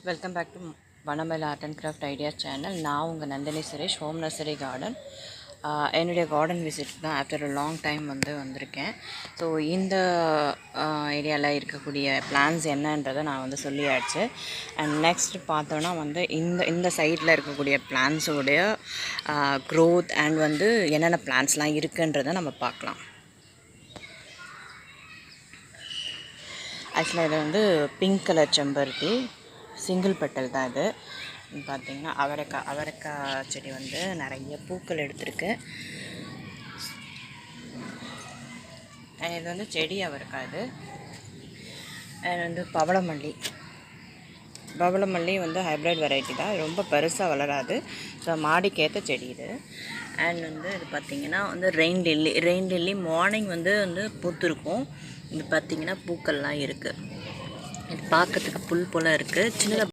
Welcome back to வனமேல் art and craft idea channel. நான் உங்கள் Nandini Suresh, home nursery garden. என்னுடைய கார்டன் விசிட் தான் ஆஃப்டர் அ லாங் டைம் வந்திருக்கேன். ஸோ இந்த ஏரியாவில் இருக்கக்கூடிய பிளான்ஸ் என்னன்றதை நான் சொல்லியாச்சு. அண்ட் நெக்ஸ்ட் பார்த்தோன்னா இந்த சைடில் இருக்கக்கூடிய பிளான்ஸோடைய க்ரோத் அண்ட் என்னென்ன பிளான்ஸ்லாம் இருக்குன்றதை நம்ம பார்க்கலாம். ஆக்சுவலாக இது பிங்க் கலர் செம்பருத்தி, சிங்கிள் பெட்டல் தான். இது பார்த்திங்கன்னா அவரைக்காய் செடி நிறைய பூக்கள் எடுத்திருக்கு. இது செடி அவரைக்காய். இது அண்ட் பவளமல்லி ஹைப்ரிட் வெரைட்டி தான். ரொம்ப பெருசாக வளராது. ஸோ மாடிக்கேற்ற செடி இது. அண்ட் இது பார்த்திங்கன்னா ரெயின் லில்லி மார்னிங் பூத்துருக்கும். இது பார்த்திங்கன்னா பூக்கள்லாம் இருக்குது. இது பார்க்கறதுக்கு புல் போல் இருக்குது. சின்னதாக